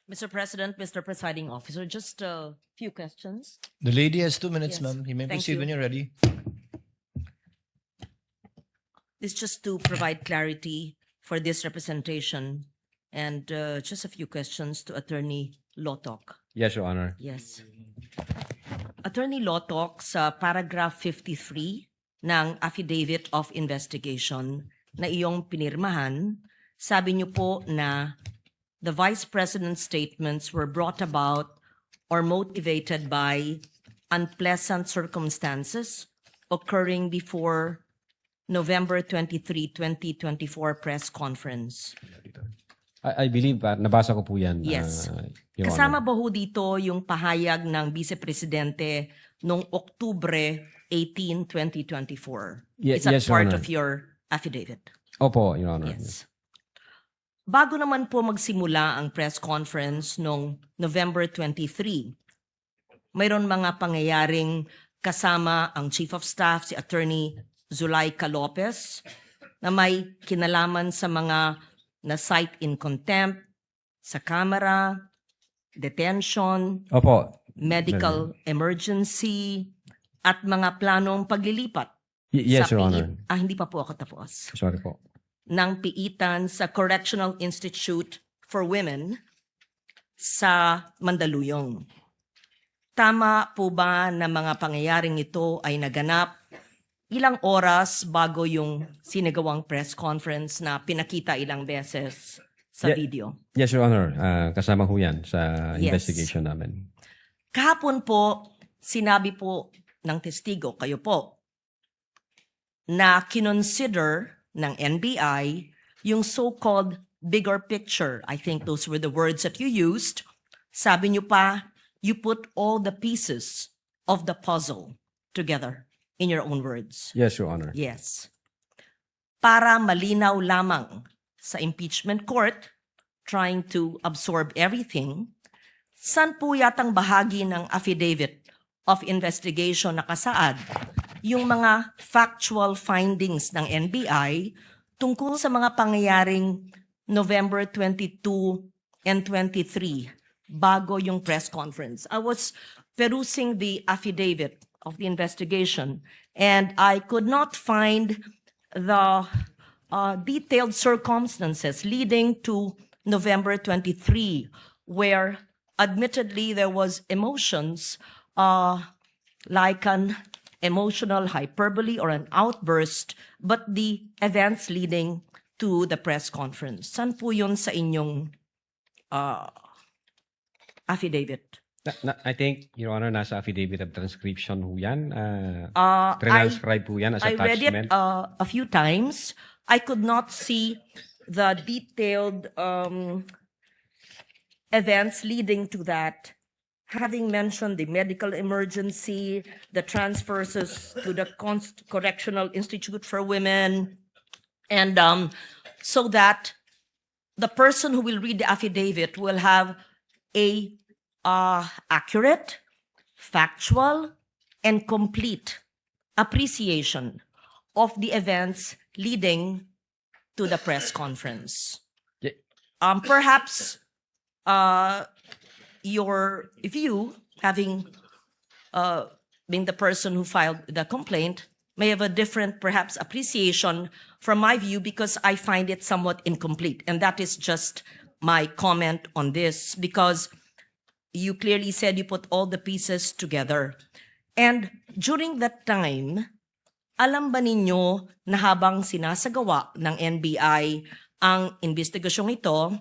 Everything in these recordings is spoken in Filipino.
Mr. President, Mr. Presiding Officer, just a few questions. The lady has 2 minutes, Yes. ma'am. You may Thank proceed you. when you're ready. This just to provide clarity for this representation and just a few questions to Attorney Lotok. Yes, Your Honor. Yes. Attorney Lotok, sa paragraph 53 ng Affidavit of Investigation na iyong pinirmahan, sabi niyo po na the Vice President's statements were brought about or motivated by unpleasant circumstances occurring before November 23, 2024 press conference. I believe, nabasa ko po yan. Yes. Your Kasama Honor. ba ho dito yung pahayag ng Vice Presidente noong Oktubre 18, 2024? Ye- Is that yes, Your part Honor. of your affidavit? Opo, Your Honor. Yes. Bago naman po magsimula ang press conference noong November 23, mayroon mga pangyayaring kasama ang Chief of Staff, si Attorney Zulaika Lopez, na may kinalaman sa mga na-cite in contempt, sa camera, detention, Opo. medical emergency, at mga planong paglilipat Yes, sa Your Honor. hindi pa po ako tapos. Sorry po. Ng piitan sa Correctional Institute for Women sa Mandaluyong. Tama po ba na mga pangyayaring ito ay naganap ilang oras bago yung sinagawang press conference na pinakita ilang beses sa Yeah. video? Yes, Your Honor. Kasama ho yan sa Yes. investigation namin. Kahapon po, sinabi po ng testigo, kayo po, na kinonsider ng NBI yung so-called bigger picture. I think those were the words that you used. Sabi niyo pa, you put all the pieces of the puzzle together in your own words. Yes, Your Honor. Yes. Para malinaw lamang sa impeachment court, trying to absorb everything, san po yatang bahagi ng affidavit of investigation nakasaad yung mga factual findings ng NBI tungkol sa mga pangyayaring November 22 and 23 bago yung press conference. I was perusing the affidavit of the investigation and I could not find the detailed circumstances leading to November 23 where admittedly there was emotions like an emotional hyperbole or an outburst, but the events leading to the press conference. San po yun sa inyong affidavit? I think, Your Honor, nasa affidavit of transcription ho yan. I Transcribe po yan as read it attachment. a few times. I could not see the detailed events leading to that. Having mentioned the medical emergency, the transfers to the Correctional Institute for Women, and so that the person who will read the affidavit will have a accurate, factual, and complete appreciation of the events leading to the press conference. Ye- Perhaps your view, having been the person who filed the complaint, may have a different, perhaps, appreciation from my view because I find it somewhat incomplete. And that is just my comment on this because you clearly said you put all the pieces together. And during that time, alam ba ninyo na habang sinasagawa ng NBI ang investigasyong ito,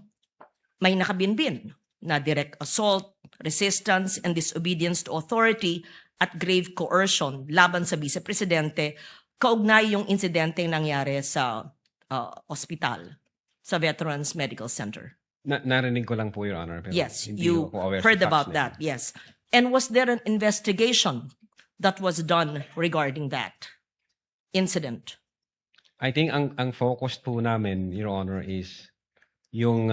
may nakabinbin na direct assault, resistance, and disobedience to authority at grave coercion laban sa Vice Presidente kaugnay yung insidente nangyari sa ospital, sa Veterans Medical Center. Narinig ko lang po, Your Honor. Pero Yes, hindi you ko aware sa heard facts about na that, yes. And was there an investigation that was done regarding that incident? I think ang focus po namin, Your Honor, is yung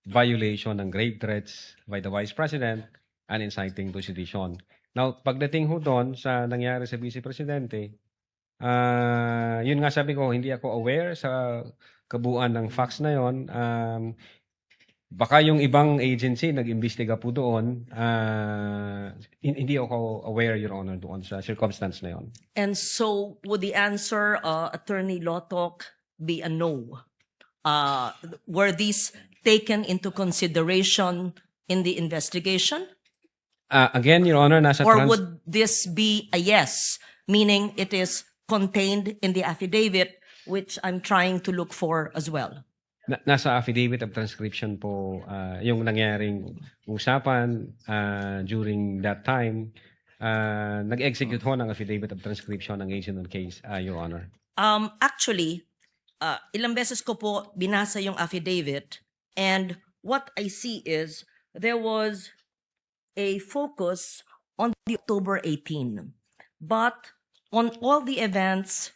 violation ng grave threats by the Vice President and inciting to sedition. Now, pagdating ho doon sa nangyari sa Vice Presidente, yun nga sabi ko, hindi ako aware sa kabuuan ng facts na yon. baka yung ibang agency nag-imbestiga po doon, hindi ako aware, Your Honor, doon sa circumstance na yon. And so would the answer, Attorney Lotok, be a no? Were these taken into consideration in the investigation? Again, Your Honor, Or would this be a yes, meaning it is contained in the affidavit, which I'm trying to look for as well? Nasa affidavit of transcription po yung nangyaring usapan during that time. Nag-execute ho ng affidavit of transcription ng agent on case, Your Honor. Actually, ilang beses ko po binasa yung affidavit, and what I see is there was a focus on the October 18, but on all the events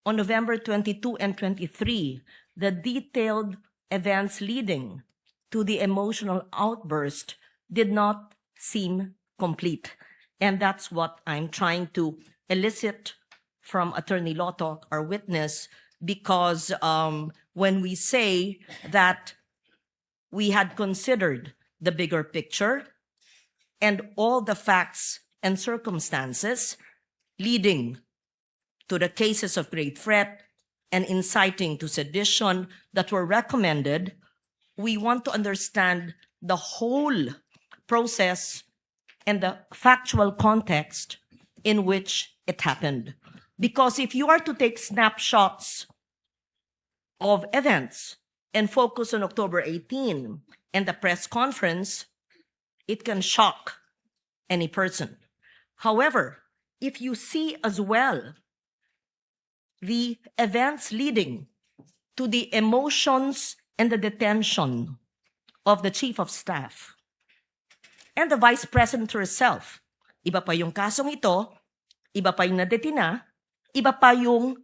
on November 22 and 23, the detailed events leading to the emotional outburst did not seem complete. And that's what I'm trying to elicit from Attorney Lotok, our witness, because when we say that we had considered the bigger picture and all the facts and circumstances leading to the cases of great threat and inciting to sedition that were recommended, we want to understand the whole process and the factual context in which it happened. Because if you are to take snapshots of events and focus on October 18 and the press conference, it can shock any person. However, if you see as well the events leading to the emotions and the detention of the Chief of Staff and the Vice President herself, iba pa yung kasong ito, iba pa yung nadetina, iba pa yung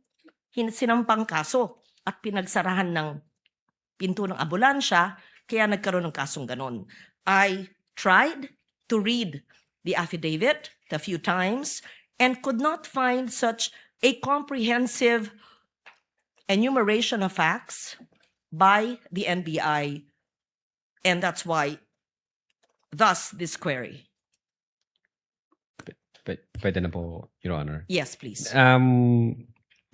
sinampang kaso at pinagsarahan ng pinto ng ambulansya, kaya nagkaroon ng kasong ganon. I tried to read the affidavit a few times and could not find such a comprehensive enumeration of facts by the NBI, and that's why, thus, this query. Pwede na po, Your Honor. Yes, please.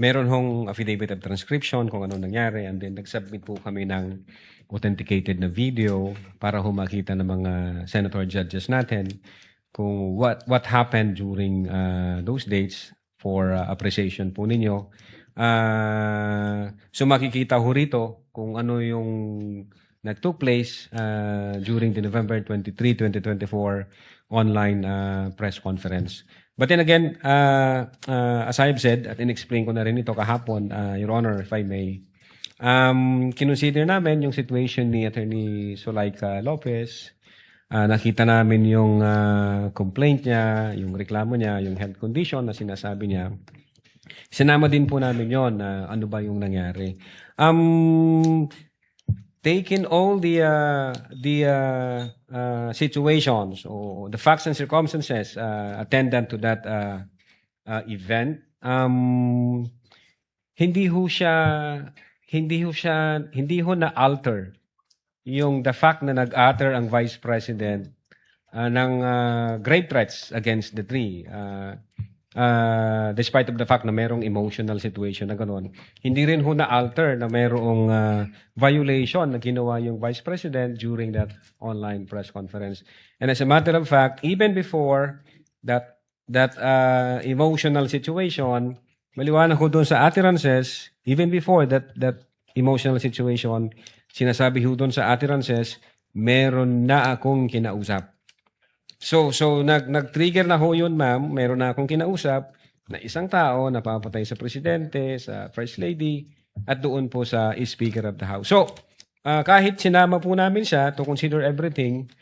Meron hong affidavit of transcription kung ano nangyari, and then nag-submit po kami ng authenticated na video para makita ng mga senator judges natin kung what happened during those dates for appreciation po ninyo. So makikita ho rito kung ano yung nag-took place during the November 23, 2024 online press conference. But then again, as I've said, at in-explain ko na rin ito kahapon, Your Honor, if I may, kinonsider namin yung situation ni Attorney Zulaika Lopez. Nakita namin yung complaint niya, yung reklamo niya, yung health condition na sinasabi niya. Sinama din po namin yon na ano ba yung nangyari. Taking all the situations or the facts and circumstances attendant to that event, hindi ho na alter yung the fact na nag-utter ang Vice President ng grave threats against the three. Despite of the fact na merong emotional situation na gano'n, hindi rin ho na-alter na merong violation na ginawa yung Vice President during that online press conference. And as a matter of fact, even before that emotional situation, maliwanag ko doon sa utterances, even before that emotional situation, sinasabi ho doon sa utterances, meron na akong kinausap. So nag-trigger na ho yun, ma'am. Meron na akong kinausap na isang tao na papatay sa presidente, sa First Lady, at doon po sa Speaker of the House. So, kahit sinama po namin siya to consider everything,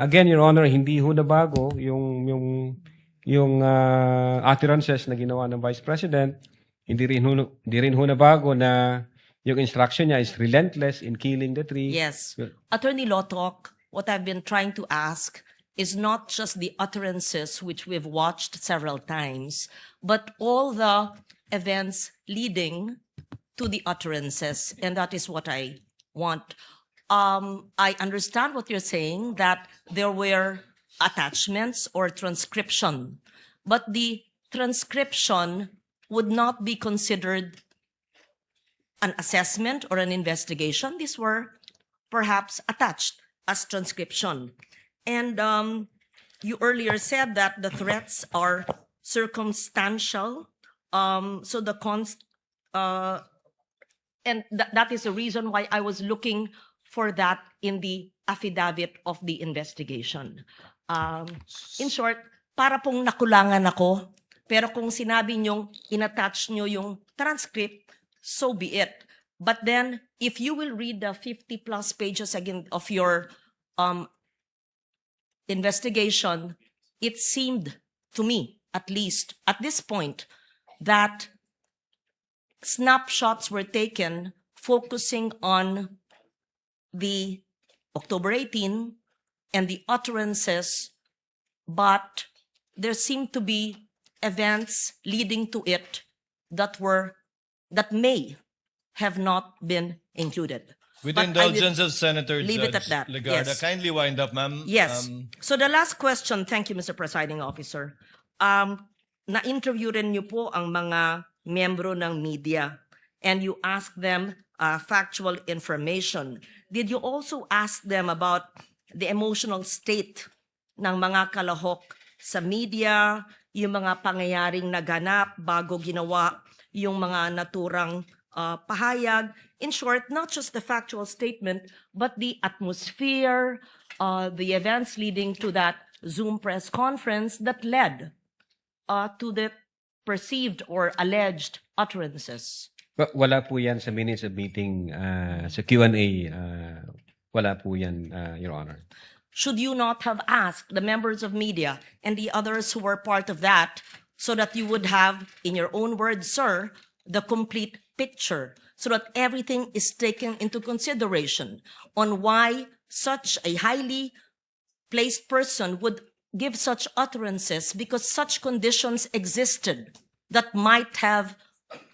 again, Your Honor, hindi ho na bago yung utterances na ginawa ng Vice President. Hindi rin ho na bago na yung instruction niya is relentless in killing the three. Yes. Attorney Lotok, what I've been trying to ask is not just the utterances which we've watched several times, but all the events leading to the utterances, and that is what I want. I understand what you're saying, that there were attachments or transcription, but the transcription would not be considered an assessment or an investigation. These were perhaps attached as transcription. And you earlier said that the threats are circumstantial. So the and that is the reason why I was looking for that in the affidavit of the investigation. In short, para pong nakulangan ako, pero kung sinabi nyong inattach nyo yung transcript, so be it. But then, if you will read the 50 plus pages again of your investigation, it seemed to me, at least at this point, that snapshots were taken focusing on the October 18 and the utterances, but there seemed to be events leading to it that may have not been included. With But the I will indulgence of Senator leave it Judge at that. Legarda, Yes. kindly wind up, ma'am. Yes. So the last question, thank you, Mr. Presiding Officer. Na-interview rin niyo po ang mga miyembro ng media and you asked them factual information. Did you also ask them about the emotional state ng mga kalahok sa media, yung mga pangyayaring naganap bago ginawa yung mga naturang pahayag? In short, not just the factual statement, but the atmosphere, the events leading to that Zoom press conference that led to the perceived or alleged utterances. Wala po yan sa minutes of meeting, sa Q&A, wala po yan, Your Honor. Should you not have asked the members of media and the others who were part of that so that you would have, in your own words, sir, the complete picture, so that everything is taken into consideration on why such a highly placed person would give such utterances, because such conditions existed that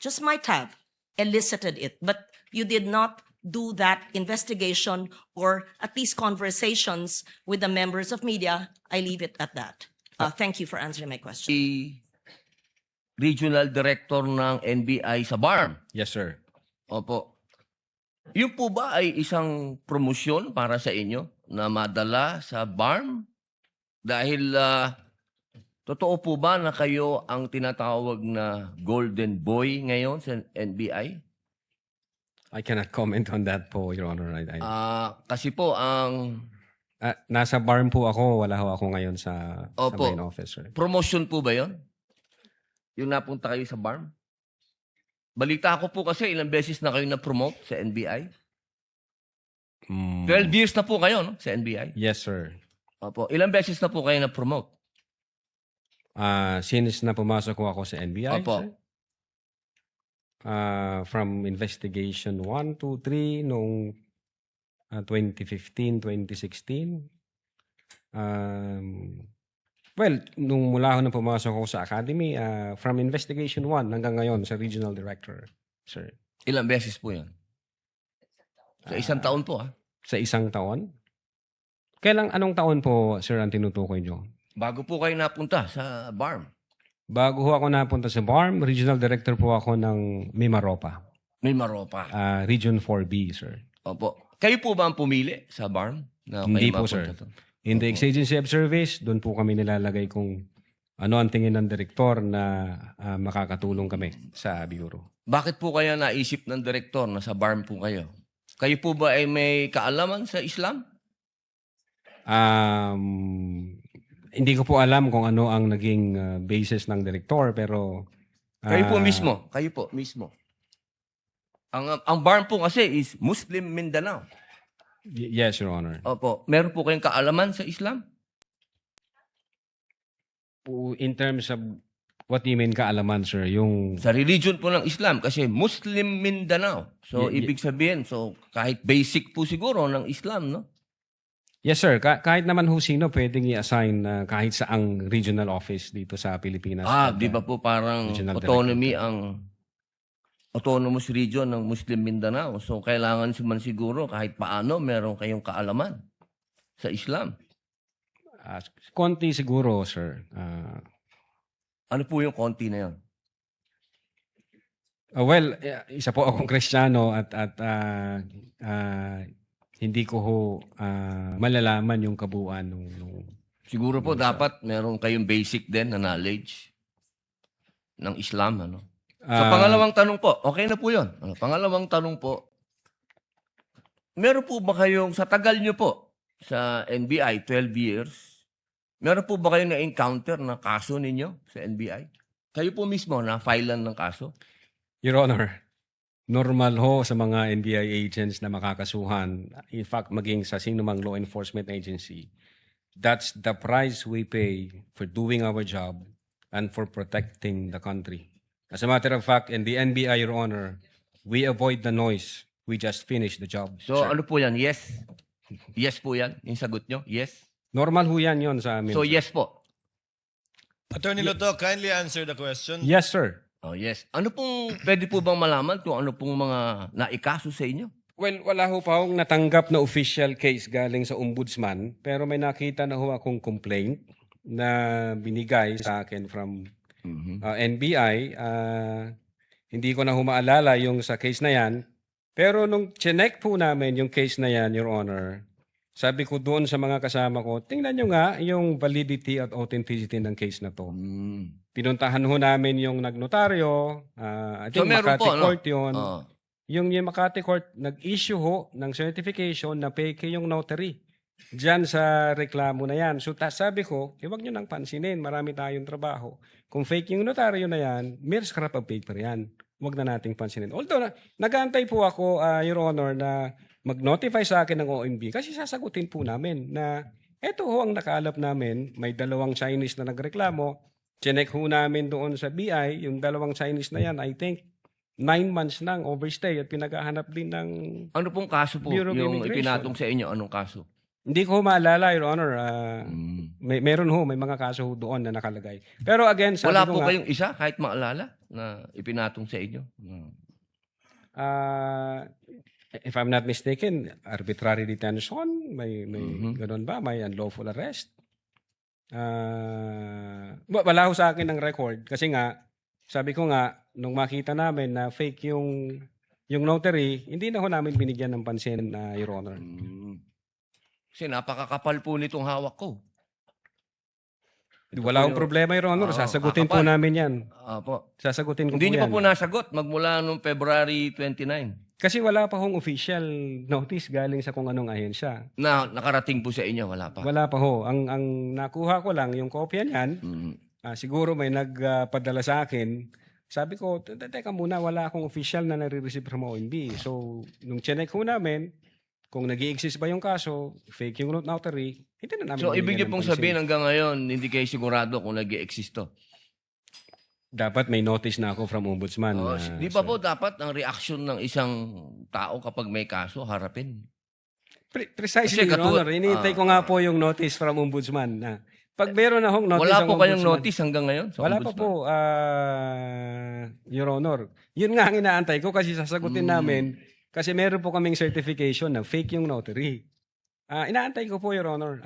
just might have elicited it. But you did not do that investigation or at least conversations with the members of media. I leave it at that. Thank you for answering my question. Si Regional Director ng NBI sa BARM. Yes, sir. Opo. Yun po ba ay isang promosyon para sa inyo na madala sa BARM? Dahil totoo po ba na kayo ang tinatawag na Golden Boy ngayon sa NBI? I cannot comment on that po, Your Honor. Kasi po ang Nasa BARM po ako, wala ho ako ngayon sa Opo. main office, sir. promotion po ba yon? Yung napunta kayo sa BARM? Balita ko po kasi ilang beses na kayo na-promote sa NBI. 12 years na po kayo, no? Sa NBI. Yes, sir. Opo. Ilang beses na po kayo na-promote? Since na pumasok ko ako sa NBI, Opo. sir, from investigation 1 to 3 noong 2015, 2016. Well, nung mula ako na pumasok ako sa academy, from investigation 1 hanggang ngayon sa regional director, sir. Ilang beses po yun? Sa isang taon po, Sa isang taon? Anong taon po, sir, ang tinutukoy nyo? Bago po kayo napunta sa BARM. Bago ho ako napunta sa BARM, regional director po ako ng Mimaropa. May Maropa. Region 4B, sir. Opo. Kayo po ba ang pumili sa BARM? Na Hindi kayo po, sir. mapunta doon? In the Opo. exigency of service, doon po kami nilalagay kung ano ang tingin ng direktor na makakatulong kami sa bureau. Bakit po kaya naisip ng direktor na sa BARM po kayo? Kayo po ba ay may kaalaman sa Islam? Hindi ko po alam kung ano ang naging basis ng direktor, pero Kayo po mismo. Kayo po mismo. Ang BARM po kasi is Muslim Mindanao. Yes, Your Honor. Opo. Meron po kayong kaalaman sa Islam? In terms of what do you mean kaalaman, sir? Yung Sa religion po ng Islam kasi Muslim Mindanao. So, ibig sabihin, kahit basic po siguro ng Islam, no? Yes, sir. Kahit naman ho sino pwedeng i-assign kahit saang regional office dito sa Pilipinas. Di ba po parang Regional autonomy ang autonomous region ng Muslim Mindanao. So, kailangan man siguro kahit paano meron kayong kaalaman sa Islam. Konti siguro, sir. Ano po yung konti na yun? Well, isa po akong Kristiyano at hindi ko ho malalaman yung kabuuan nung Siguro po dapat meron kayong basic din na knowledge ng Islam. Ano? So, pangalawang tanong po, okay na po yun. Pangalawang tanong po, meron po ba kayong, sa tagal nyo po, sa NBI, 12 years, meron po ba kayong na-encounter na kaso ninyo sa NBI? Kayo po mismo na-filean ng kaso? Your Honor, normal ho sa mga NBI agents na makakasuhan, in fact, maging sa sinumang law enforcement agency, that's the price we pay for doing our job and for protecting the country. As a matter of fact, in the NBI, Your Honor, we avoid the noise. We just finish the job. So, sir. ano po yan? Yes? Yes po yan? Yung sagot nyo? Yes? Normal ho yan yun sa amin. So, yes po. Attorney Loto, kindly answer the question. Yes, sir. Oh, yes. Ano pong, pwede po bang malaman kung ano pong mga naikaso sa inyo? Well, wala ho pa akong natanggap na official case galing sa ombudsman, pero may nakita na ho akong complaint na binigay sa akin from NBI. Hindi ko na humaalala yung sa case na yan, pero nung chinek po namin yung case na yan, Your Honor, sabi ko doon sa mga kasama ko, tingnan nyo nga yung validity at authenticity ng case na to. Pinuntahan ho namin yung nagnotaryo, I think meron Makati po, ano? Court yun. Oh. Yung Makati Court, nag-issue ho ng certification na fake yung notary. Diyan sa reklamo na yan. So sabi ko, huwag nyo nang pansinin, marami tayong trabaho. Kung fake yung notaryo na yan, mere scrap of paper yan. Huwag na nating pansinin. Although, nag-aantay po ako, Your Honor, na mag-notify sa akin ng OMB kasi sasagutin po namin na eto ho ang nakalap namin, may dalawang Chinese na nagreklamo, chinek ho namin doon sa BI, yung dalawang Chinese na yan, I think, 9 months nang overstay at pinaghahanap din ng... Ano pong kaso po Bureau of yung Immigration. ipinatong sa inyo? Anong kaso? Hindi ko maalala, Your Honor. Meron ho, may mga kaso ho doon na nakalagay. Pero again, sabi Wala ko po nga, kayong isa kahit maalala na ipinatong sa inyo? if I'm not mistaken, arbitrary detention, may ganun ba? May unlawful arrest? Wala ho sa akin ng record kasi nga, sabi ko nga, nung makita namin na fake yung notary, hindi na ho namin binigyan ng pansin, Your Honor. Kasi napakakapal po nitong hawak ko. Wala akong problema, Your Honor. Oo, Sasagutin po kakapal. namin yan. Apo. Sasagutin ko Hindi po niyo yan. pa po nasagot magmula noong February 29 Kasi wala pa hong official notice galing sa kung anong ahensya. na nakarating po sa inyo. Wala pa. Wala pa ho. Ang nakuha ko lang, yung kopya niyan, siguro may nagpadala sa akin. Sabi ko, teka muna, wala akong official na nare-receive from OMB. So, nung chinek ho namin, kung nag-i-exist ba yung kaso, fake yung notary, hindi na namin So, ibig niyo binigyan ng pong pansin. sabihin hanggang ngayon, hindi kayo sigurado kung nag-i-exist to. Dapat may notice na ako from ombudsman. Oh, di ba sir. po dapat ang reaction ng isang tao kapag may kaso, harapin? Precisely, Kasi Your Honor. Hinihintay ko nga po yung notice from ombudsman. Na pag meron na hong notice Wala ang po kayong ombudsman- notice hanggang ngayon? Sa Wala pa ombudsman? po, Your Honor. Yun nga ang inaantay ko kasi sasagutin namin kasi meron po kaming certification na fake yung notary. Inaantay ko po, Your Honor.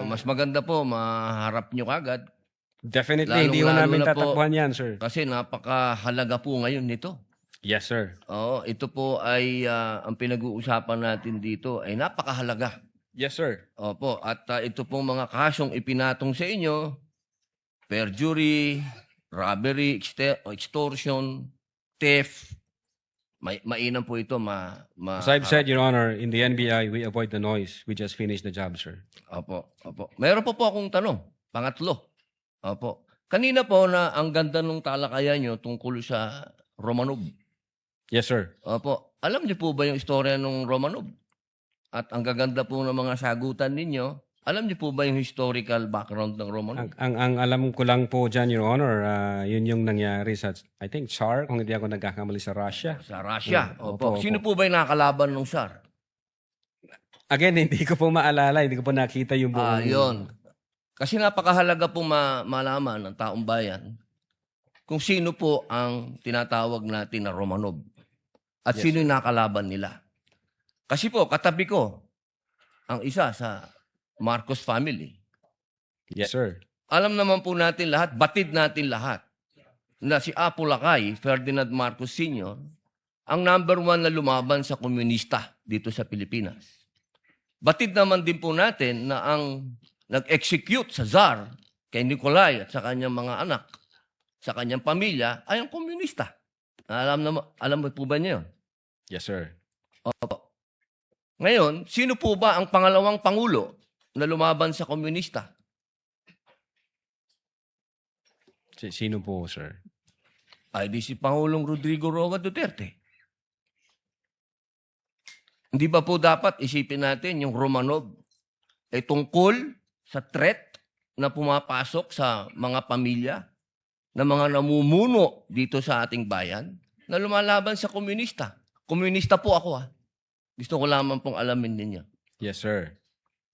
Mas maganda po, maharap nyo kagad. Definitely, hindi ho lalong-lalo namin na po- tatakbuhan yan, sir. Kasi napakahalaga po ngayon nito. Yes, sir. Oo, ito po ay ang pinag-uusapan natin dito ay napakahalaga. Yes, sir. Opo, at ito pong mga kasong ipinatong sa inyo, perjury, robbery, extortion, theft, mainam po ito As I've said, Your Honor, in the NBI, we avoid the noise. We just finish the job, sir. Opo, opo. Meron po akong tanong, pangatlo. Opo. Kanina po na ang ganda ng talakayan nyo tungkol sa Romanov. Yes, sir. Opo. Alam niyo po ba yung istorya ng Romanov? At ang gaganda po ng mga sagutan ninyo, alam niyo po ba yung historical background ng Romanov? Ang alam ko lang po dyan, Your Honor, yun yung nangyari sa, I think, Tsar, kung hindi ako nagkakamali sa Russia. Sa Russia. Opo, Opo. Sino po ba yung nakakalaban ng Tsar? Again, hindi ko po maalala, hindi ko po nakita yung buong... Yun. Kasi napakahalaga po malaman ng taong bayan kung sino po ang tinatawag natin na Romanov. At Yes, sino yung nakalaban nila. Kasi po, katabi ko, ang isa sa Marcos family. Yes, sir. Alam naman po natin lahat, batid natin lahat, na si Apo Lakay, Ferdinand Marcos Sr., ang number 1 na lumaban sa komunista dito sa Pilipinas. Batid naman din po natin na ang nag-execute sa Tsar kay Nikolai at sa kanyang mga anak, sa kanyang pamilya, ay ang komunista. Alam mo po ba niyo yun? Yes, sir. Opo. Ngayon, sino po ba ang pangalawang pangulo na lumaban sa komunista? Sino po, sir? Ay di si Pangulong Rodrigo Roa Duterte. Hindi ba po dapat isipin natin yung Romanov ay tungkol sa threat na pumapasok sa mga pamilya na mga namumuno dito sa ating bayan na lumalaban sa komunista. Komunista po ako Gusto ko lamang pong alamin ninyo. Yes, sir.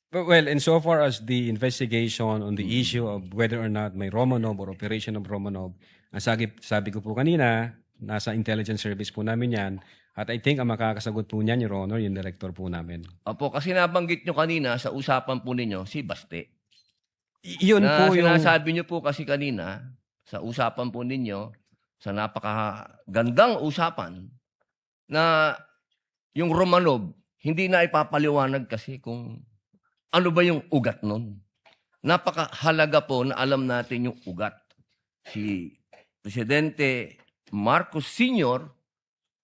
Well, insofar as the investigation on the issue of whether or not may Romanov or operation of Romanov, ang sabi ko po kanina, nasa intelligence service po namin yan. At I think ang makakasagot po niyan, Your Honor, yung director po namin. Opo, kasi nabanggit nyo kanina sa usapan po ninyo si Baste. Yun Na po yung... sinasabi nyo po kasi kanina sa usapan po ninyo, sa napakagandang usapan, na yung Romanov, hindi na ipapaliwanag kasi kung ano ba yung ugat nun. Napakahalaga po na alam natin yung ugat. Si Presidente Marcos Sr.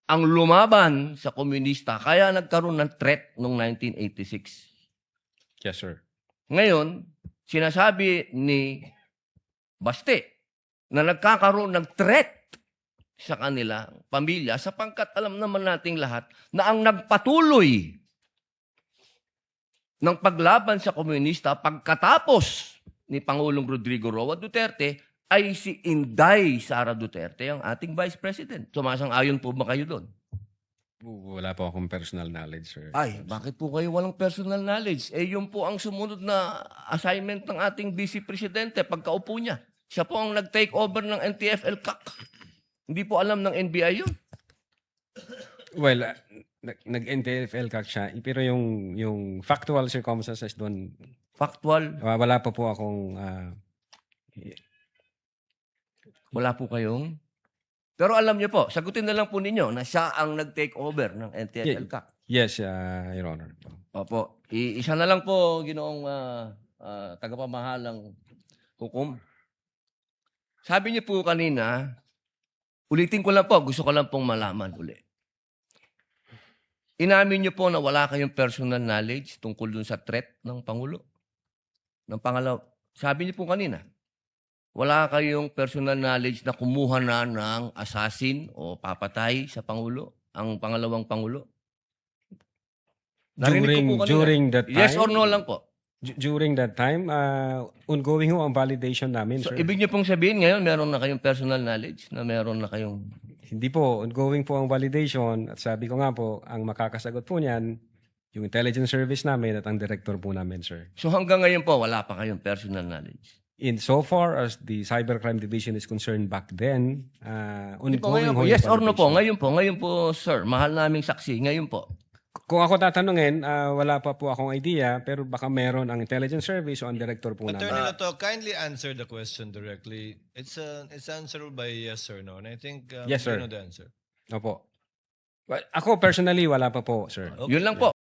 ang lumaban sa komunista, kaya nagkaroon ng threat noong 1986. Yes, sir. Ngayon, sinasabi ni Baste na nagkakaroon ng threat sa kanila pamilya sapagkat alam naman nating lahat na ang nagpatuloy ng paglaban sa komunista pagkatapos ni Pangulong Rodrigo Roa Duterte ay si Inday Sara Duterte, ang ating Vice President. Sumasang-ayon po ba kayo doon? Wala po akong personal knowledge, sir. Ay, bakit po kayo walang personal knowledge? Eh, yun po ang sumunod na assignment ng ating Vice Presidente pagkaupo niya. Siya po ang nag-take over ng NTF-ELCAC. Hindi po alam ng NBI yun. Well, nag-NTFL kak siya, pero yung factual circumstances doon, Factual, wala pa po akong... wala po kayong... Pero alam niyo po, sagutin na lang po ninyo na siya ang nag-take over ng NTF-ELCAC. Yes, Your Honor. Opo. Isa na lang po, ginoong tagapamahalang hukom. Sabi niyo po kanina, ulitin ko lang po, gusto ko lang pong malaman uli. Inamin niyo po na wala kayong personal knowledge tungkol dun sa threat ng Pangulo. Ng pangalaw, sabi niyo po kanina, wala kayong personal knowledge na kumuha na ng assassin o papatay sa Pangulo, ang pangalawang Pangulo. Narinig ko po kanina. During that time? Yes or no lang po. During that time, ongoing ho ang validation namin, So, sir. ibig niyo pong sabihin ngayon, meron na kayong personal knowledge na meron na kayong... Hindi po, ongoing po ang validation. At sabi ko nga po, ang makakasagot po niyan, yung intelligence service namin at ang director po namin, sir. So hanggang ngayon po, wala pa kayong personal knowledge. In so far as the Cybercrime Division is concerned back then, Hindi po, ongoing ngayon ho po. yung Yes or no po? validation. Ngayon po, sir. Mahal naming saksi. Ngayon po. Kung ako tatanungin, wala pa po akong idea, pero baka meron ang intelligence service o ang director po Attorney namin. Loto, kindly answer the question directly. It's answerable by yes or no. And I think Yes, sir. you know the answer. Opo. Well, ako personally, wala pa po, sir. Okay. Yun lang po.